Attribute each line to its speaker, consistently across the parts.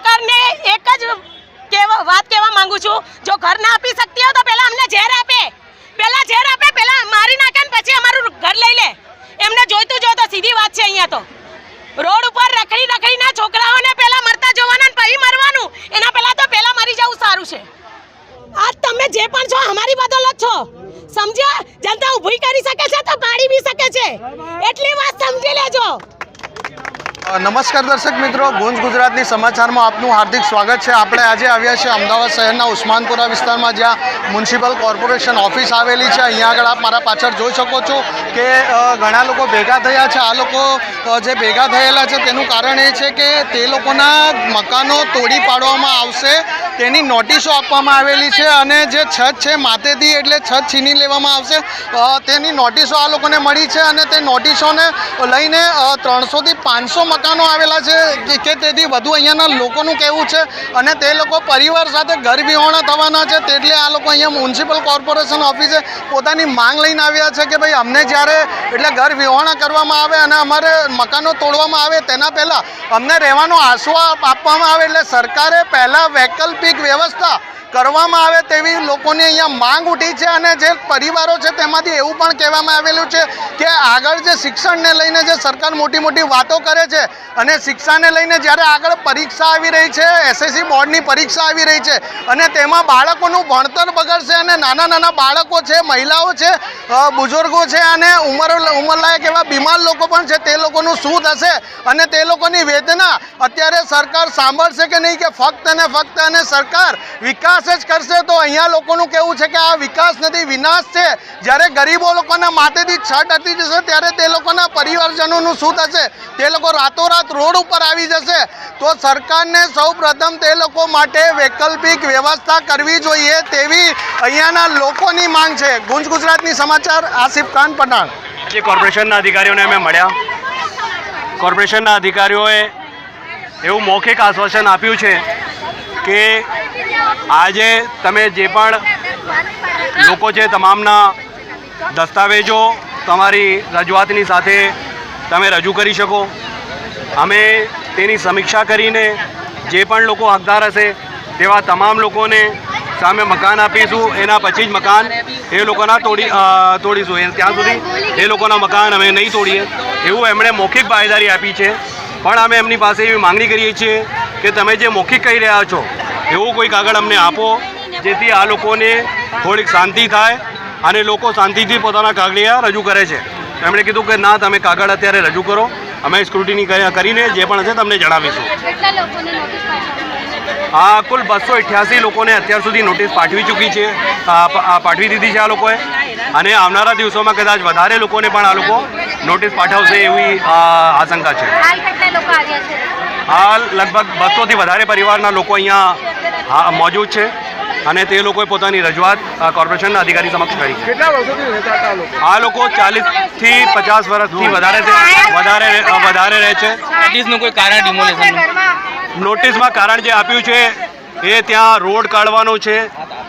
Speaker 1: સરકારને એક જ વાત કહેવા માંગુ છું, જો ઘર ના આપી શકતી હોય તો પહેલા અમને ઝેર આપે, પહેલા મારી નાખે ને પછી અમારું ઘર લઈ લે. એમને જોઈતું તો સીધી વાત છે. અહીંયા તો રોડ ઉપર રખડીના છોકરાઓને પહેલા મરતા જોવાના ને પછી મરવાનું, એના પહેલા તો પહેલા મરી જવું સારું છે. આજ તમે જે પણ છો અમારી બદોલત છો, સમજ્યા? જનતા ઊભી કરી શકે છે તો પાડી બી શકે છે, એટલી વાત સમજી લેજો.
Speaker 2: નમસ્કાર દર્શક મિત્રો, ગુંજ ગુજરાતની સમાચારમાં આપનું હાર્દિક સ્વાગત છે. આપણે આજે આવ્યા છીએ અમદાવાદ શહેરના ઉસ્માનપુરા વિસ્તારમાં, જ્યાં મ્યુનિસિપલ કોર્પોરેશન ઓફિસ આવેલી છે. અહીંયા આગળ આપ મારા પાછળ જોઈ શકો છો કે ઘણા લોકો ભેગા થયા છે. આ લોકો જે ભેગા થયેલા છે તેનું કારણ એ છે કે તે લોકોના મકાનો તોડી પાડવામાં આવશે તેની નોટિસો આપવામાં આવેલી છે, અને જે છત છે માથેથી એટલે છત છીની લેવામાં આવશે તેની નોટિસો આ લોકોને મળી છે. અને તે નોટિસોને લઈને 300 થી 500 મકાનો આવેલા છે કે તેથી વધુ અહીંયાના લોકોનું કહેવું છે, અને તે લોકો પરિવાર સાથે ઘર વિહોણા થવાના છે. એટલે આ લોકો અહીંયા મ્યુનિસિપલ કોર્પોરેશન ઓફિસે પોતાની માંગ લઈને આવ્યા છે કે ભાઈ અમને જ્યારે એટલે ઘર વિહોણા કરવામાં આવે અને અમારે મકાનો તોડવામાં આવે તેના પહેલાં અમને રહેવાનો આશ્વાસ આપવામાં આવે. એટલે સરકારે પહેલાં વૈકલ્પિક વ્યવસ્થા કરવામાં આવે તેવી લોકોની અહીંયા માંગ ઉઠી છે. અને જે પરિવારો છે તેમાંથી એવું પણ કહેવામાં આવેલું છે કે આગળ જે શિક્ષણને લઈને જે સરકાર મોટી વાતો કરે છે, અને શિક્ષાને લઈને જ્યારે આગળ પરીક્ષા આવી રહી છે, એસએસસી બોર્ડની પરીક્ષા આવી રહી છે, અને તેમાં બાળકોનું ભણતર બગડશે, અને નાના બાળકો છે, મહિલાઓ છે, બુઝુર્ગો છે, અને ઉંમરલાયક એવા બીમાર લોકો પણ છે, તે લોકોનું શું થશે? અને તે લોકોની વેદના અત્યારે સરકાર સાંભળશે કે નહીં, કે ફક્ત અને ફક્ત અને સરકાર વિકાસ જ કરશે? તો અહીંયા લોકોનું કહેવું છે કે આ વિકાસ નથી, વિનાશ છે. જ્યારે ગરીબો લોકોના માથેથી છત હટી જશે ત્યારે તે લોકોના પરિવારજનોનું શું થશે? તે લોકો રાતોરાત રોડ ઉપર આવી જશે. તો સરકારને સૌ પ્રથમ તે લોકો માટે વૈકલ્પિક વ્યવસ્થા કરવી જોઈએ તેવી અહીંયાના લોકોની માંગ છે. ગુંજ ગુજરાતની સમાચાર, આસિફ ખાન પઠાણ.
Speaker 3: જે કોર્પોરેશનના અધિકારીઓને અમે મળ્યા, કોર્પોરેશનના અધિકારીઓએ એવું મૌખિક આશ્વાસન આપ્યું છે કે આજે તમે જે પણ લોકો છે તમામના દસ્તાવેજો તમારી રજૂઆતની સાથે તમે રજૂ કરી શકો. અમે તેની સમીક્ષા કરીને જે પણ લોકો હકદાર હશે તેવા તમામ લોકોને સામે મકાન આપીશું. એના પછી જ મકાન એ લોકોના તોડીશું. ત્યાં સુધી એ લોકોના મકાન અમે નહીં તોડીએ એવું એમણે મૌખિક બાંહેધરી આપી છે. પણ અમે એમની પાસે એવી માંગણી કરીએ છીએ કે તમે જે મૌખિક કહી રહ્યા છો એવું કોઈ કાગળ અમને આપો, જેથી આ લોકોને થોડીક શાંતિ થાય અને લોકો શાંતિથી પોતાના કાગળિયા રજૂ કરે છે. એમણે કીધું કે ના, તમે કાગળ અત્યારે રજૂ કરો, અમે સ્ક્રુટિની કરીને જે પણ હશે તમને જણાવીશું. આ કુલ 288 લોકોને અત્યાર સુધી નોટિસ પાઠવી ચૂકી છે, પાઠવી દીધી છે આ લોકોએ, અને આવનારા દિવસોમાં કદાચ વધારે લોકોને પણ આ લોકો નોટિસ પાઠવશે એવી આશંકા છે. હાલ લગભગ 200 થી વધારે પરિવારના લોકો અહીંયા મોજૂદ છે, અને તે લોકોએ પોતાની રજૂઆત કોર્પોરેશનના અધિકારી સમક્ષ કરી છે.
Speaker 2: કેટલા વર્ષોથી રહેતા હતા આ લોકો?
Speaker 3: આ લોકો 40 થી 50 વર્ષથી વધારે રહે છે.
Speaker 4: નોટિસનું કોઈ કારણ ડિમોલેશનનું?
Speaker 3: નોટિસમાં કારણ જે આપ્યું છે એ ત્યાં રોડ કાઢવાનો છે,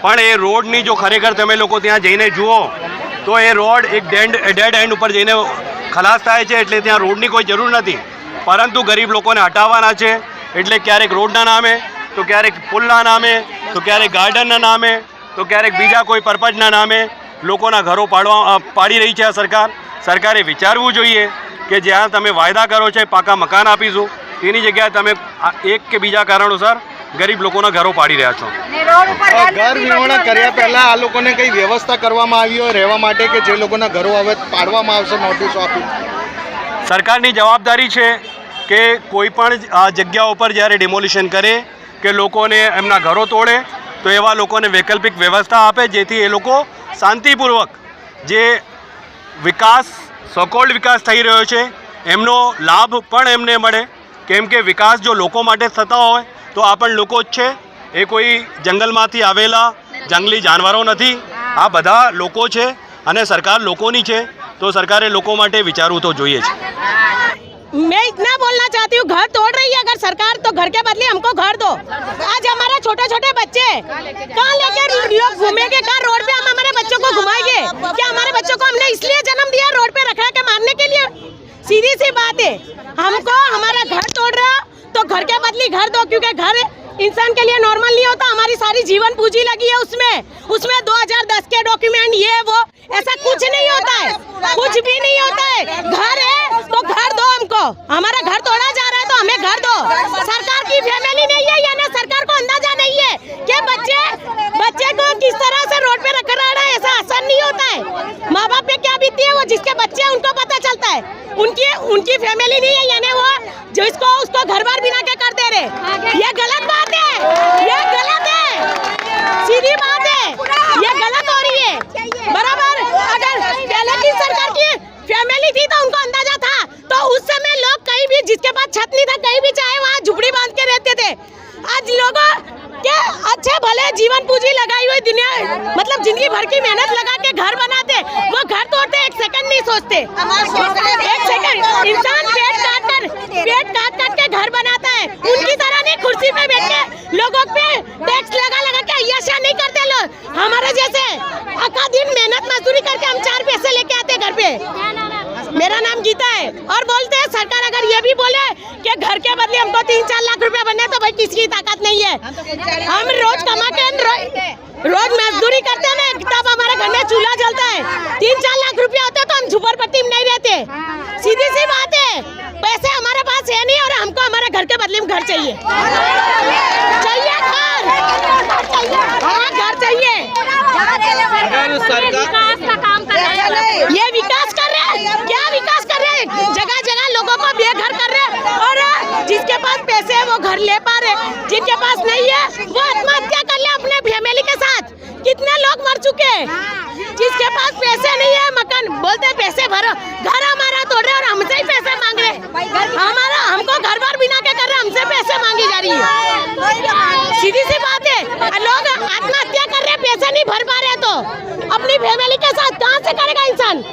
Speaker 3: પણ એ રોડની જો ખરેખર તમે લોકો ત્યાં જઈને જુઓ તો એ રોડ એક ડેડ એન્ડ ઉપર જઈને ખલાસ થાય છે. એટલે ત્યાં રોડની કોઈ જરૂર નથી, પરંતુ ગરીબ લોકોને હટાવવાના છે. એટલે ક્યારેક રોડના નામે, તો ક્યારેક પુલના નામે, તો ક્યારેક ગાર્ડનના નામે, તો ક્યારેક બીજા કોઈ પર્પઝના નામે લોકોના ઘરો પાડી રહી છે આ સરકાર. સરકારે વિચારવું જોઈએ કે જ્યાં તમે વાયદા કરો છો પાકા મકાન આપીશું, તેની જગ્યાએ તમે એક કે બીજા કારણોસર ગરીબ લોકોના ઘરો પાડી રહ્યા છો.
Speaker 2: ઘર વિહોણા કર્યા પહેલા આ લોકોને કઈ વ્યવસ્થા કરવામાં આવી હોય રહેવા માટે, કે જે લોકોના ઘરો હવે પાડવામાં આવશે નોટિસો આપી?
Speaker 3: સરકારની જવાબદારી છે કે કોઈ પણ આ જગ્યા ઉપર જ્યારે ડિમોલિશન કરે કે લોકોને એમના ઘરો તોડે તો એવા લોકોને વૈકલ્પિક વ્યવસ્થા આપે, જેથી એ લોકો શાંતિપૂર્વક જે વિકાસ, સકોલ્ડ વિકાસ થઈ રહ્યો છે એમનો લાભ પણ એમને મળે. કેમ કે વિકાસ જો લોકો માટે થતા હોય તો આ પણ લોકો જ છે, એ કોઈ જંગલમાંથી આવેલા જંગલી જાનવરો નથી, આ બધા લોકો છે, અને સરકાર લોકોની છે, તો સરકારે લોકો માટે विचारવું तो જોઈએ છે.
Speaker 1: मैं इतना बोलना चाहती हूँ, घर तोड़ रही है अगर सरकार तो घर के बदले हमको घर दो. आज हमारे छोटे बच्चे कहाँ लेके घूमेंगे? कहाँ रोड पे हम हमारे बच्चों को घुमाएंगे? क्या हमारे बच्चों को हमने इसलिए जन्म दिया रोड पे रखा के मारने के लिए? सीधी सी बात है, हमको हमारा घर तोड़ रहा तो घर के बदली घर दो, क्योंकि घर इंसान के लिए नॉर्मल नहीं होता। हमारी सारी जीवन पूंजी लगी है उसमें 2010 के डॉक्यूमेंट ये वो ऐसा कुछ नहीं होता है, कुछ भी नहीं होता है। घर है तो घर दो हमको, हमारा घर तोड़ा जा रहा है तो हमें घर दो। सरकार की फैमिली नहीं है, यानी सरकार को अंदाजा नहीं है कि बच्चे को किस तरह से रोड पे रखा रहा है। ऐसा आसान नहीं होता है। माँ बाप पे क्या बीतती है वो जिसके बच्चे हैं उनको पता चलता है। उनकी फैमिली नहीं है, यानी वो जिसको उसको घर बार बिना के कर दे रहे। ये गलत बात है, ये गलत है, सीधी बात है, ये गलत हो रही है। बराबर अगर पहले की सरकार की फैमिली थी तो उनको अंदाजा था, तो उस समय लोग कहीं भी जिसके पास छत नहीं था कहीं भी चाहे वहाँ झुपड़ी बांध के रहते थे। आज लोगों के अच्छे भले जीवन पूंजी लगाई हुई दुनिया मतलब जिंदगी भर की मेहनत लगा के घर बनाते, वो घर तोड़ते, एक सेकंड नहीं सोचते। एक सेकंड इंसान पेट काट के घर बनाता है। उनकी तरह नहीं कुर्सी पे बैठ के लोगों पे टैक्स लगा के अय्याशियां नहीं करते लोग। हमारे जैसे अका दिन मेहनत मजदूरी करके हम 4 पैसे लेके आते घर पे। मेरा नाम गीता है और बोलते हैं सरकार अगर ये भी बोले कि घर के बदले हमको 3-4 लाख रुपए बनने, तो भाई किसी की ताकत नहीं है। हम रोज कमा के रोज मजदूरी करते हैं ना, तब हमारे घर में चूल्हा जलता है। 3-4 लाख रुपया होता है तो हम झुपड़पट्टी में नहीं रहते। सीधी सी बात है, पैसे हमारे पास है नहीं और हमको हमारे घर के बदले में घर चाहिए। चाहिए घर, हाँ घर चाहिए। ये विकास कर रहे हैं, क्या विकास कर रहे हैं? जगह जगह लोगों को बेघर कर रहे हैं और जिसके पास पैसे है वो घर ले पा रहे, जिनके पास नहीं है वो आत्महत्या कर ले अपने फैमिली के साथ। कितने लोग मर चुके हैं। जिसके पास पैसे नहीं है मकान बोलते पैसे भरो, घर हमारा तोड़ रहे और हमसे ही पैसे मांग रहे। हमको घर बार बिना के कर रहे, हमसे पैसे मांगी जा रही है। सीधी सी बात है, लोग आत्महत्या कर रहे, पैसे नहीं भर पा रहे तो अपनी फैमिली के साथ कहाँ से करेगा इंसान।